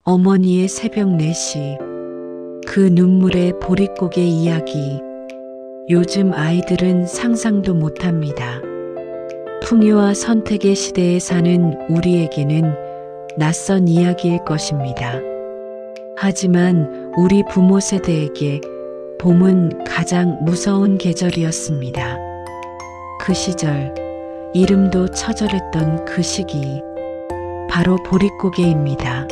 어머니의 새벽 4시, 그 눈물의 보릿고개 이야기. 요즘 아이들은 상상도 못합니다. 풍요와 선택의 시대에 사는 우리에게는 낯선 이야기일 것입니다. 하지만 우리 부모 세대에게 봄은 가장 무서운 계절이었습니다. 그 시절, 이름도 처절했던 그 시기, 바로 보릿고개입니다.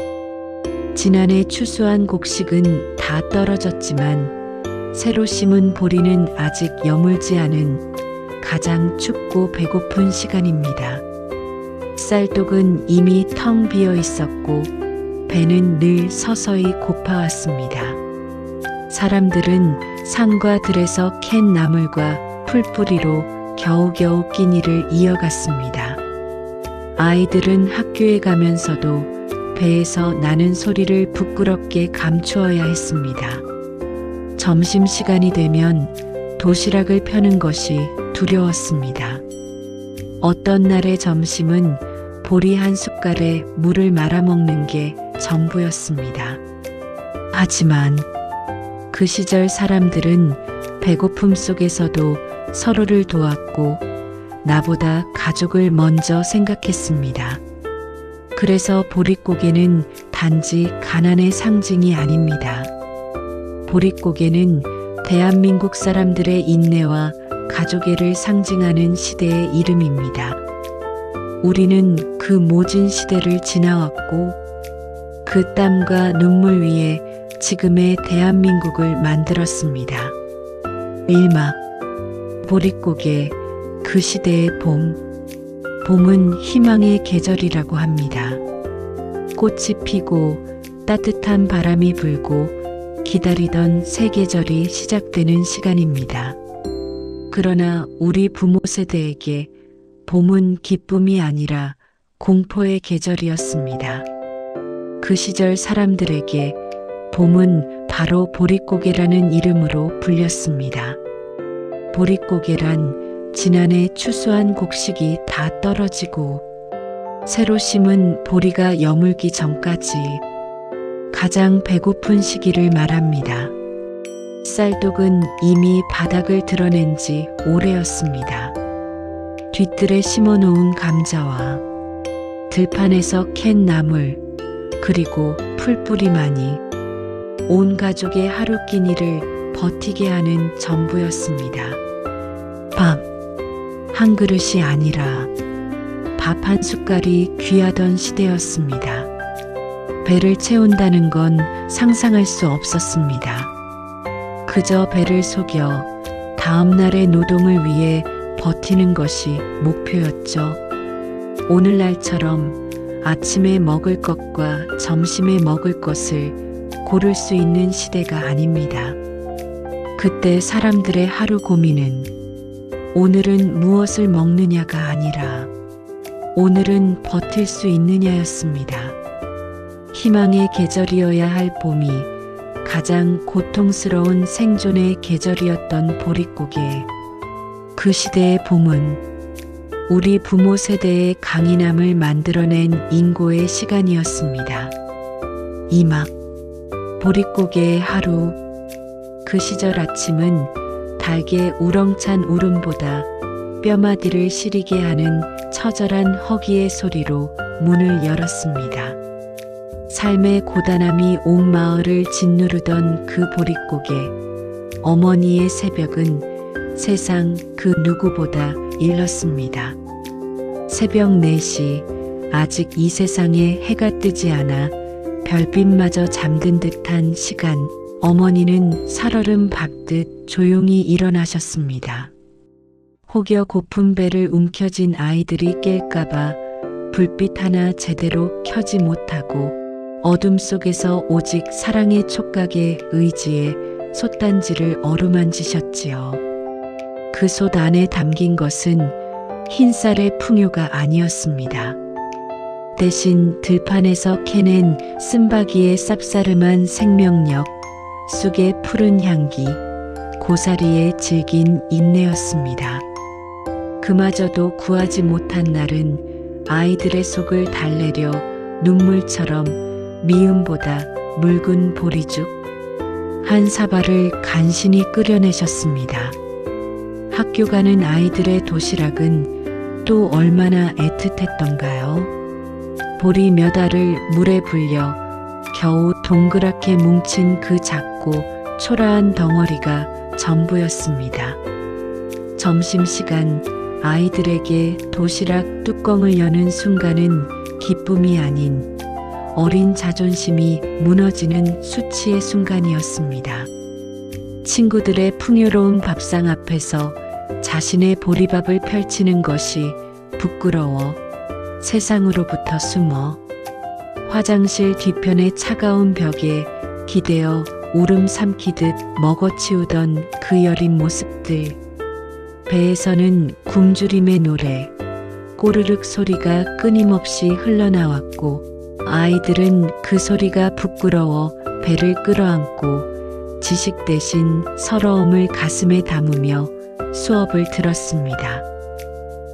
지난해 추수한 곡식은 다 떨어졌지만 새로 심은 보리는 아직 여물지 않은 가장 춥고 배고픈 시간입니다. 쌀독은 이미 텅 비어 있었고 배는 늘 서서히 고파왔습니다. 사람들은 산과 들에서 캔 나물과 풀뿌리로 겨우겨우 끼니를 이어갔습니다. 아이들은 학교에 가면서도 배에서 나는 소리를 부끄럽게 감추어야 했습니다. 점심시간이 되면 도시락을 펴는 것이 두려웠습니다. 어떤 날의 점심은 보리 한 숟갈에 물을 말아먹는 게 전부였습니다. 하지만 그 시절 사람들은 배고픔 속에서도 서로를 도왔고 나보다 가족을 먼저 생각했습니다. 그래서 보릿고개는 단지 가난의 상징이 아닙니다. 보릿고개는 대한민국 사람들의 인내와 가족애를 상징하는 시대의 이름입니다. 우리는 그 모진 시대를 지나왔고 그 땀과 눈물 위에 지금의 대한민국을 만들었습니다. 일막 보릿고개, 그 시대의 봄. 봄은 희망의 계절이라고 합니다. 꽃이 피고 따뜻한 바람이 불고 기다리던 새 계절이 시작되는 시간입니다. 그러나 우리 부모 세대에게 봄은 기쁨이 아니라 공포의 계절이었습니다. 그 시절 사람들에게 봄은 바로 보릿고개라는 이름으로 불렸습니다. 보릿고개란 지난해 추수한 곡식이 다 떨어지고 새로 심은 보리가 여물기 전까지 가장 배고픈 시기를 말합니다. 쌀독은 이미 바닥을 드러낸 지 오래였습니다. 뒤뜰에 심어놓은 감자와 들판에서 캔 나물, 그리고 풀뿌리만이 온 가족의 하루 끼니를 버티게 하는 전부였습니다. 밥 한 그릇이 아니라 밥 한 숟갈이 귀하던 시대였습니다. 배를 채운다는 건 상상할 수 없었습니다. 그저 배를 속여 다음 날의 노동을 위해 버티는 것이 목표였죠. 오늘날처럼 아침에 먹을 것과 점심에 먹을 것을 고를 수 있는 시대가 아닙니다. 그때 사람들의 하루 고민은 오늘은 무엇을 먹느냐가 아니라 오늘은 버틸 수 있느냐였습니다. 희망의 계절이어야 할 봄이 가장 고통스러운 생존의 계절이었던 보릿고개. 그 시대의 봄은 우리 부모 세대의 강인함을 만들어낸 인고의 시간이었습니다. 이막 보릿고개의 하루. 그 시절 아침은 닭의 우렁찬 울음보다 뼈마디를 시리게 하는 처절한 허기의 소리로 문을 열었습니다. 삶의 고단함이 온 마을을 짓누르던 그 보릿고개. 어머니의 새벽은 세상 그 누구보다 일렀습니다. 새벽 4시, 아직 이 세상에 해가 뜨지 않아 별빛마저 잠든 듯한 시간. 어머니는 살얼음 밟듯 조용히 일어나셨습니다. 혹여 고픈 배를 움켜쥔 아이들이 깰까봐 불빛 하나 제대로 켜지 못하고 어둠 속에서 오직 사랑의 촉각에 의지해 솥단지를 어루만지셨지요. 그 솥 안에 담긴 것은 흰쌀의 풍요가 아니었습니다. 대신 들판에서 캐낸 쓴바귀의 쌉싸름한 생명력, 쑥의 푸른 향기, 고사리의 질긴 인내였습니다. 그마저도 구하지 못한 날은 아이들의 속을 달래려 눈물처럼 미음보다 묽은 보리죽 한 사발을 간신히 끓여내셨습니다. 학교 가는 아이들의 도시락은 또 얼마나 애틋했던가요? 보리 몇 알을 물에 불려 겨우 동그랗게 뭉친 그 작고 초라한 덩어리가 전부였습니다. 점심시간 아이들에게 도시락 뚜껑을 여는 순간은 기쁨이 아닌 어린 자존심이 무너지는 수치의 순간이었습니다. 친구들의 풍요로운 밥상 앞에서 자신의 보리밥을 펼치는 것이 부끄러워 세상으로부터 숨어 화장실 뒤편의 차가운 벽에 기대어 울음 삼키듯 먹어치우던 그 여린 모습들. 배에서는 굶주림의 노래, 꼬르륵 소리가 끊임없이 흘러나왔고 아이들은 그 소리가 부끄러워 배를 끌어안고 지식 대신 서러움을 가슴에 담으며 수업을 들었습니다.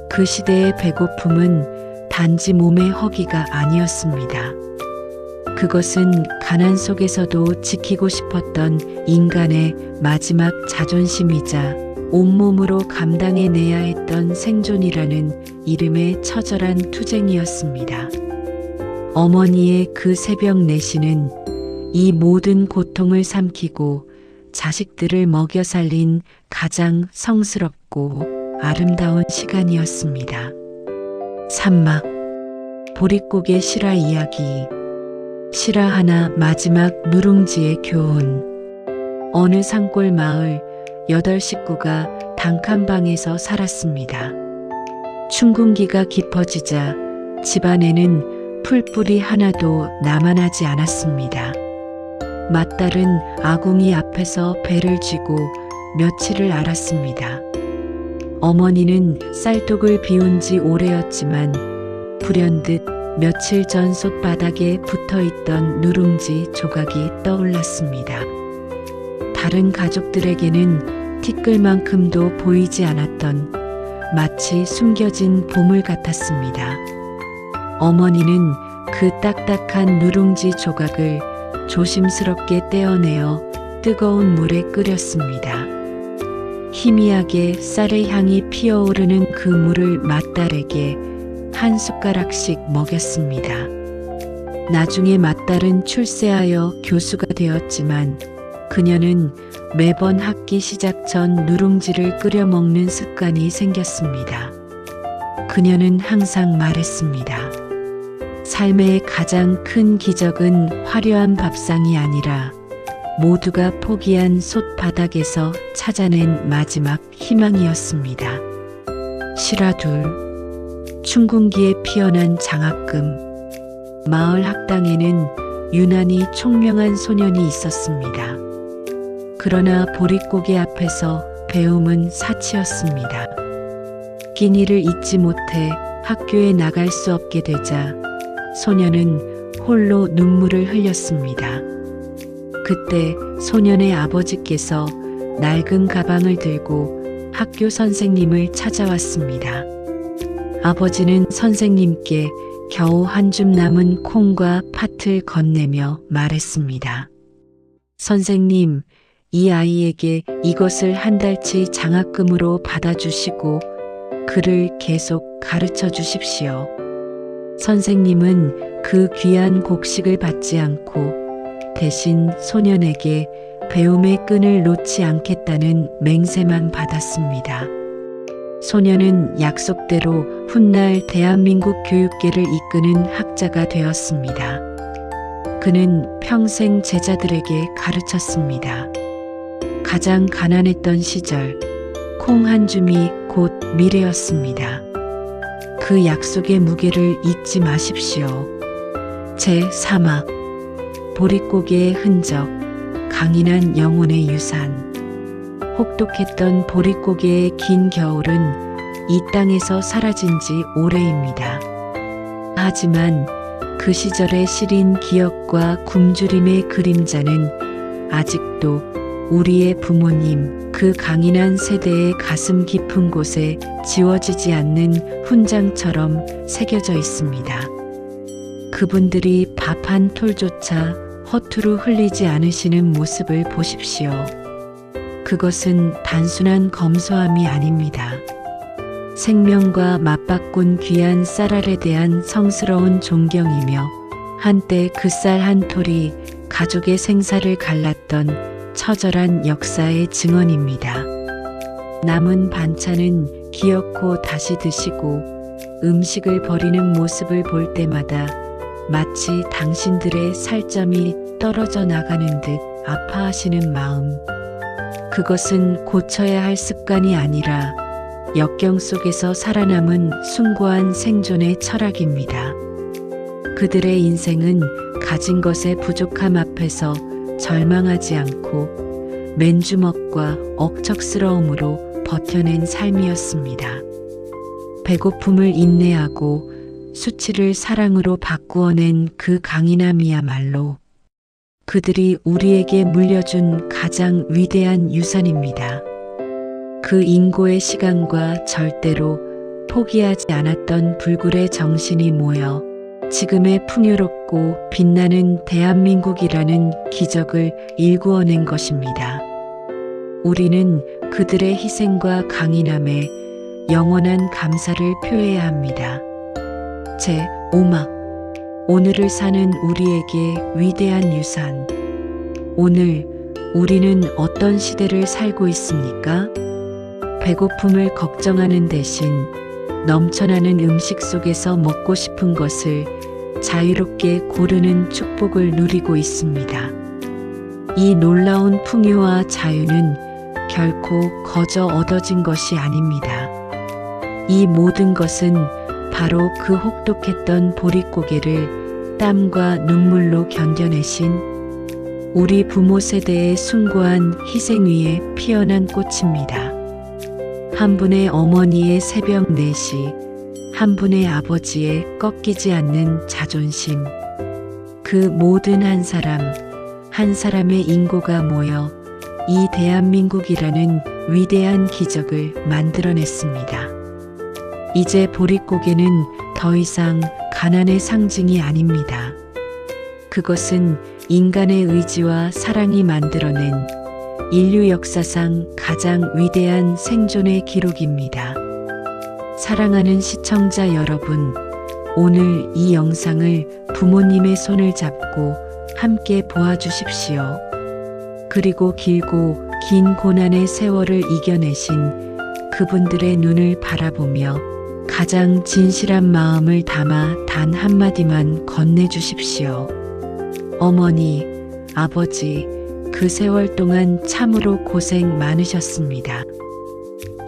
그 시대의 배고픔은 단지 몸의 허기가 아니었습니다. 그것은 가난 속에서도 지키고 싶었던 인간의 마지막 자존심이자 온몸으로 감당해내야 했던 생존이라는 이름의 처절한 투쟁이었습니다. 어머니의 그 새벽 4시는 이 모든 고통을 삼키고 자식들을 먹여 살린 가장 성스럽고 아름다운 시간이었습니다. 산막, 보릿고개 실화 이야기, 실화 하나 마지막 누룽지의 교훈. 어느 산골 마을 8식구가 단칸방에서 살았습니다. 춘궁기가 깊어지자 집안에는 풀뿌리 하나도 남아나지 않았습니다. 맏딸은 아궁이 앞에서 배를 쥐고 며칠을 앓았습니다. 어머니는 쌀독을 비운 지 오래였지만 불현듯 며칠 전 솥바닥에 붙어있던 누룽지 조각이 떠올랐습니다. 다른 가족들에게는 티끌만큼도 보이지 않았던 마치 숨겨진 보물 같았습니다. 어머니는 그 딱딱한 누룽지 조각을 조심스럽게 떼어내어 뜨거운 물에 끓였습니다. 희미하게 쌀의 향이 피어오르는 그 물을 맏딸에게 한 숟가락씩 먹였습니다. 나중에 맏딸은 출세하여 교수가 되었지만 그녀는 매번 학기 시작 전 누룽지를 끓여 먹는 습관이 생겼습니다. 그녀는 항상 말했습니다. 삶의 가장 큰 기적은 화려한 밥상이 아니라 모두가 포기한 솥바닥에서 찾아낸 마지막 희망이었습니다. 실화 2. 춘궁기에 피어난 장학금. 마을 학당에는 유난히 총명한 소년이 있었습니다. 그러나 보릿고개 앞에서 배움은 사치였습니다. 끼니를 잊지 못해 학교에 나갈 수 없게 되자 소년은 홀로 눈물을 흘렸습니다. 그때 소년의 아버지께서 낡은 가방을 들고 학교 선생님을 찾아왔습니다. 아버지는 선생님께 겨우 한 줌 남은 콩과 팥을 건네며 말했습니다. 선생님, 이 아이에게 이것을 한 달치 장학금으로 받아주시고 그를 계속 가르쳐 주십시오. 선생님은 그 귀한 곡식을 받지 않고 대신 소년에게 배움의 끈을 놓지 않겠다는 맹세만 받았습니다. 소년은 약속대로 훗날 대한민국 교육계를 이끄는 학자가 되었습니다. 그는 평생 제자들에게 가르쳤습니다. 가장 가난했던 시절, 콩 한 줌이 곧 미래였습니다. 그 약속의 무게를 잊지 마십시오. 제3화 보릿고개의 흔적, 강인한 영혼의 유산. 혹독했던 보릿고개의 긴 겨울은 이 땅에서 사라진 지 오래입니다. 하지만 그 시절의 시린 기억과 굶주림의 그림자는 아직도 우리의 부모님, 그 강인한 세대의 가슴 깊은 곳에 지워지지 않는 훈장처럼 새겨져 있습니다. 그분들이 밥 한 톨조차 허투루 흘리지 않으시는 모습을 보십시오. 그것은 단순한 검소함이 아닙니다. 생명과 맞바꾼 귀한 쌀알에 대한 성스러운 존경이며 한때 그 쌀 한 톨이 가족의 생사를 갈랐던 처절한 역사의 증언입니다. 남은 반찬은 기어코 다시 드시고 음식을 버리는 모습을 볼 때마다 마치 당신들의 살점이 떨어져 나가는 듯 아파하시는 마음. 그것은 고쳐야 할 습관이 아니라 역경 속에서 살아남은 숭고한 생존의 철학입니다. 그들의 인생은 가진 것의 부족함 앞에서 절망하지 않고 맨주먹과 억척스러움으로 버텨낸 삶이었습니다. 배고픔을 인내하고 수치를 사랑으로 바꾸어낸 그 강인함이야말로 그들이 우리에게 물려준 가장 위대한 유산입니다. 그 인고의 시간과 절대로 포기하지 않았던 불굴의 정신이 모여 지금의 풍요롭고 빛나는 대한민국이라는 기적을 일구어낸 것입니다. 우리는 그들의 희생과 강인함에 영원한 감사를 표해야 합니다. 제5막 오늘을 사는 우리에게 위대한 유산. 오늘 우리는 어떤 시대를 살고 있습니까? 배고픔을 걱정하는 대신 넘쳐나는 음식 속에서 먹고 싶은 것을 자유롭게 고르는 축복을 누리고 있습니다. 이 놀라운 풍요와 자유는 결코 거저 얻어진 것이 아닙니다. 이 모든 것은 바로 그 혹독했던 보릿고개를 땀과 눈물로 견뎌내신 우리 부모 세대의 숭고한 희생 위에 피어난 꽃입니다. 한 분의 어머니의 새벽 4시, 한 분의 아버지의 꺾이지 않는 자존심. 그 모든 한 사람의 인고가 모여 이 대한민국이라는 위대한 기적을 만들어냈습니다. 이제 보릿고개는 더 이상 가난의 상징이 아닙니다. 그것은 인간의 의지와 사랑이 만들어낸 인류 역사상 가장 위대한 생존의 기록입니다. 사랑하는 시청자 여러분, 오늘 이 영상을 부모님의 손을 잡고 함께 보아주십시오. 그리고 길고 긴 고난의 세월을 이겨내신 그분들의 눈을 바라보며 가장 진실한 마음을 담아 단 한마디만 건네주십시오. 어머니, 아버지, 그 세월 동안 참으로 고생 많으셨습니다.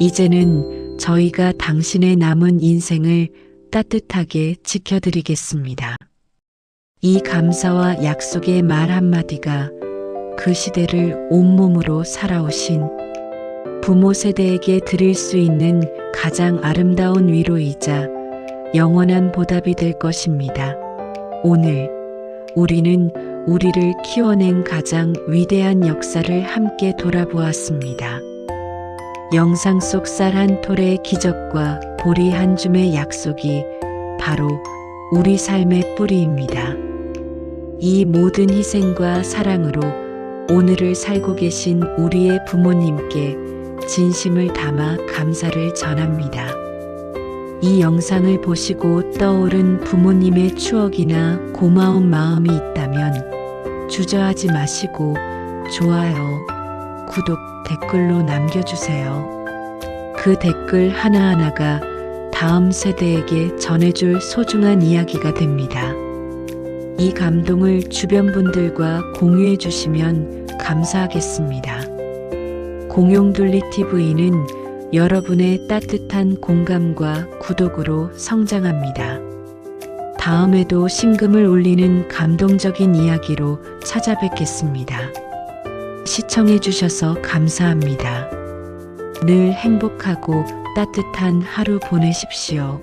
이제는 저희가 당신의 남은 인생을 따뜻하게 지켜드리겠습니다. 이 감사와 약속의 말 한마디가 그 시대를 온몸으로 살아오신 부모 세대에게 드릴 수 있는 가장 아름다운 위로이자 영원한 보답이 될 것입니다. 오늘 우리는 우리를 키워낸 가장 위대한 역사를 함께 돌아보았습니다. 영상 속 쌀 한 톨의 기적과 보리 한 줌의 약속이 바로 우리 삶의 뿌리입니다. 이 모든 희생과 사랑으로 오늘을 살고 계신 우리의 부모님께 진심을 담아 감사를 전합니다. 이 영상을 보시고 떠오른 부모님의 추억이나 고마운 마음이 있다면 주저하지 마시고 좋아요, 구독, 댓글로 남겨주세요. 그 댓글 하나하나가 다음 세대에게 전해줄 소중한 이야기가 됩니다. 이 감동을 주변 분들과 공유해 주시면 감사하겠습니다. 공용둘리TV는 여러분의 따뜻한 공감과 구독으로 성장합니다. 다음에도 심금을 울리는 감동적인 이야기로 찾아뵙겠습니다. 시청해 주셔서 감사합니다. 늘 행복하고 따뜻한 하루 보내십시오.